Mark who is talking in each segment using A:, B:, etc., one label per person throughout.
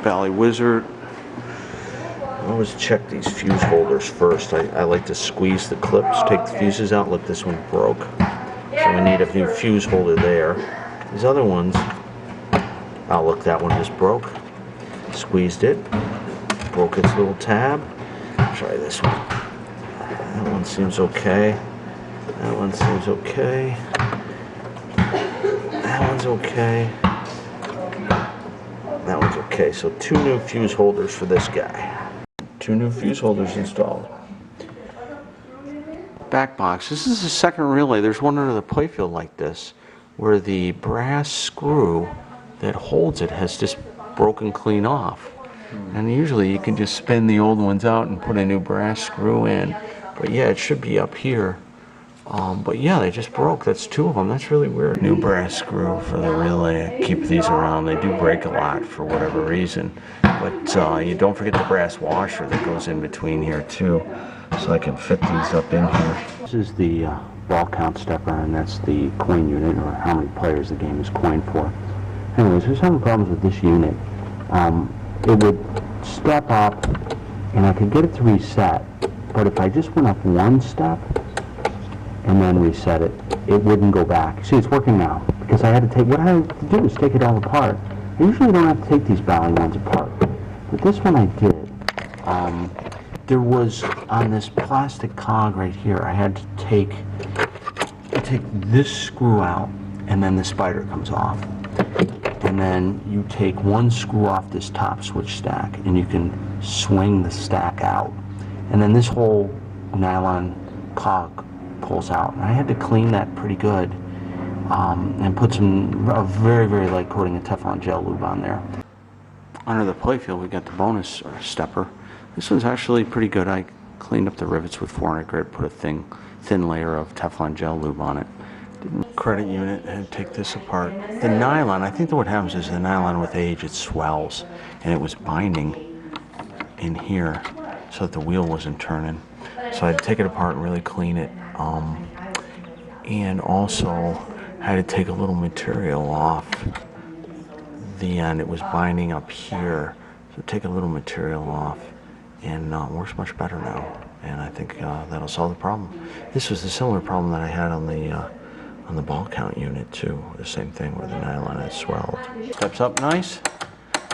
A: Bally Wizard. I always check these fuse holders first. I like to squeeze the clips, take the fuses out. Look, this one broke. So we need a new fuse holder there. These other ones, oh look, that one just broke. Squeezed it, broke its little tab. Try this one. That one seems okay. That one seems okay. That one's okay. That one's okay. So 2 new fuse holders for this guy. 2 new fuse holders installed. Back box. This is the second relay. There's one under the playfield like this, where the brass screw that holds it has just broken clean off. And usually you can just spin the old ones out and put a new brass screw in. But yeah, it should be up here. But yeah, they just broke. That's 2 of them. That's really weird. New brass screw for the relay. I keep these around. They do break a lot for whatever reason. But you don't forget the brass washer that goes in between here too. So I can fit these up in here. This is the ball count stepper, and that's the coin unit, or how many players the game is coined for. Anyways, there's some problems with this unit. It would step up, and I could get it to reset. But if I just went up 1 step and then reset it, it wouldn't go back. See, it's working now, because I had to take, what I had to do was take it all apart. I usually don't have to take these Bally ones apart, but this one I did. There was, on this plastic cog right here, I had to take this screw out, and then the spider comes off. And then you take 1 screw off this top switch stack, and you can swing the stack out. And then this whole nylon cog pulls out. And I had to clean that pretty good, and put a very, very light coating of Teflon gel lube on there. Under the playfield, we got the bonus stepper. This one's actually pretty good. I cleaned up the rivets with 400 grit, put a thin layer of Teflon gel lube on it. Credit unit, and take this apart. The nylon, I think that what happens is the nylon with age, it swells, and it was binding in here so that the wheel wasn't turning. So I had to take it apart and really clean it. And also I had to take a little material off the end. It was binding up here. So take a little material off, and it works much better now. And I think that'll solve the problem. This was the similar problem that I had on the ball count unit too. The same thing where the nylon had swelled. Steps up nice.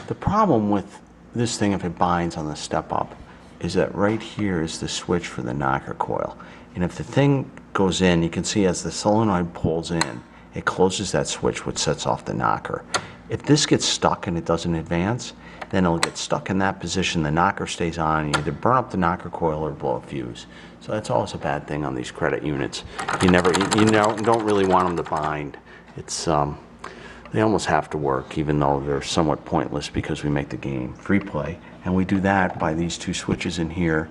A: The problem with this thing, if it binds on the step up, is that right here is the switch for the knocker coil. And if the thing goes in, you can see as the solenoid pulls in, it closes that switch, which sets off the knocker. If this gets stuck and it doesn't advance, then it'll get stuck in that position. The knocker stays on. You either burn up the knocker coil or blow a fuse. So that's always a bad thing on these credit units. You don't really want them to bind. It's they almost have to work, even though they're somewhat pointless because we make the game free play, and we do that by these 2 switches in here.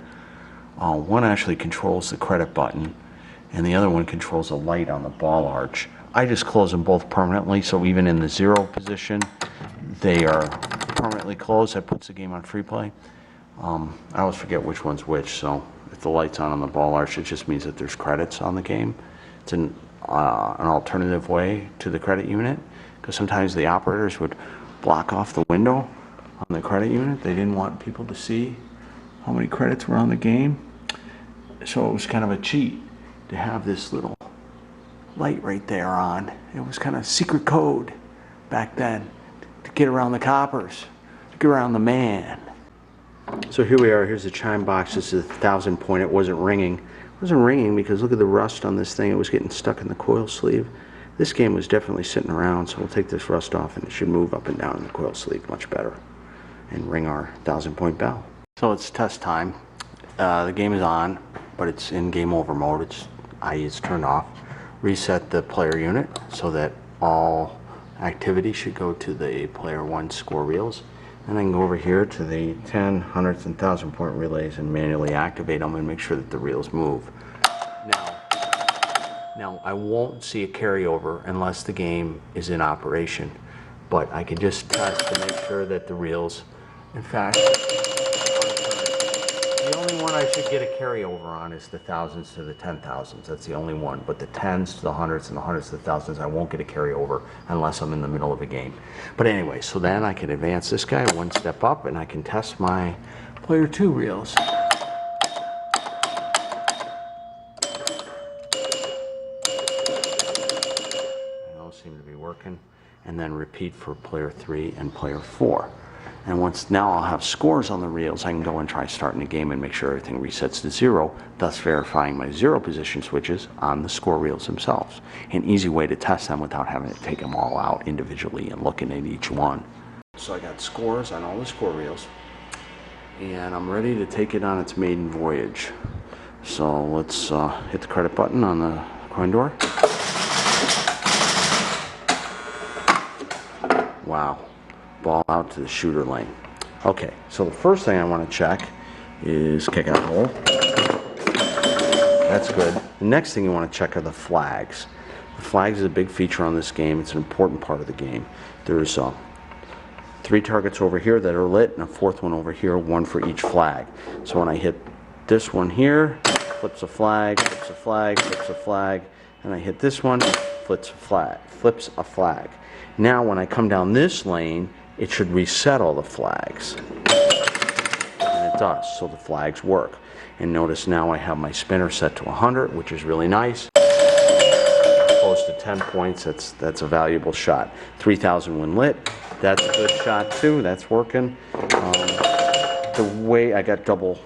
A: One actually controls the credit button, and the other one controls a light on the ball arch. I just close them both permanently, so even in the 0 position, they are permanently closed. That puts the game on free play. I always forget which one's which, so if the light's on the ball arch, it just means that there's credits on the game. It's an alternative way to the credit unit, because sometimes the operators would block off the window on the credit unit. They didn't want people to see how many credits were on the game. So it was kind of a cheat to have this little light right there on. It was kind of secret code back then to get around the coppers, to get around the man. So here we are. Here's the chime box. This is 1,000 point. It wasn't ringing. It wasn't ringing because look at the rust on this thing. It was getting stuck in the coil sleeve. This game was definitely sitting around, so we'll take this rust off and it should move up and down in the coil sleeve much better and ring our 1,000 point bell. So it's test time. The game is on, but it's in game over mode. i.e. it's turned off. Reset the player unit so that all activity should go to the player 1 score reels. And then go over here to the 10, 100s, and 1,000 point relays and manually activate them and make sure that the reels move. Now I won't see a carryover unless the game is in operation, but I can just test to make sure that the reels, in fact, The only one I should get a carryover on is the thousands to the 10,000s. That's the only one. But the tens to the hundreds and the hundreds to the thousands, I won't get a carryover unless I'm in the middle of a game. But anyway, so then I can advance this guy one step up and I can test my player 2 reels. Those seem to be working. And then repeat for player 3 and player 4. And once now I'll have scores on the reels, I can go and try starting the game and make sure everything resets to 0, thus verifying my 0 position switches on the score reels themselves. An easy way to test them without having to take them all out individually and looking at each one. So I got scores on all the score reels, and I'm ready to take it on its maiden voyage. So let's hit the credit button on the coin door. Wow. Ball out to the shooter lane. Okay, so the first thing I want to check is kick out hole. That's good. The next thing you want to check are the flags. The flags is a big feature on this game. It's an important part of the game. There's 3 targets over here that are lit and a 4th one over here, 1 for each flag. So when I hit this one here, flips a flag, flips a flag, flips a flag, and I hit this one, flips a flag. Now when I come down this lane, it should reset all the flags. And it does, so the flags work. And notice now I have my spinner set to 100, which is really nice. Close to 10 points, that's a valuable shot. 3,000 when lit, that's a good shot too, that's working. The way I got double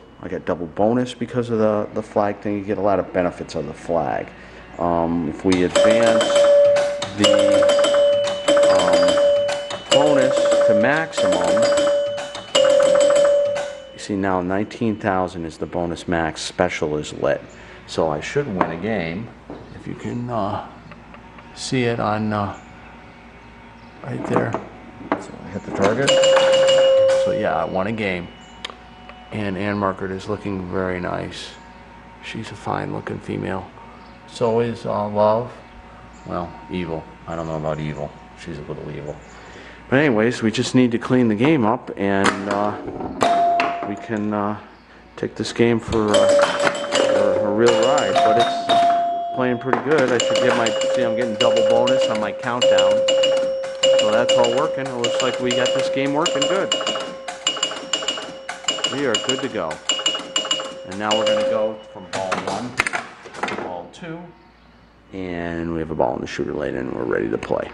A: bonus because of the flag thing. You get a lot of benefits on the flag. If we advance the bonus to maximum, you see now 19,000 is the bonus max, special is lit. So I should win a game, if you can see it on right there. So I hit the target. So yeah, I won a game. And Ann Margaret is looking very nice. She's a fine looking female. So is Love. Well, evil. I don't know about evil. She's a little evil. But anyways, we just need to clean the game up, and we can take this game for a real ride. But it's playing pretty good. I should get see I'm getting double bonus on my countdown. So that's all working. It looks like we got this game working good. We are good to go. And now we're going to go from ball 1 to ball 2. And we have a ball in the shooter lane, and we're ready to play.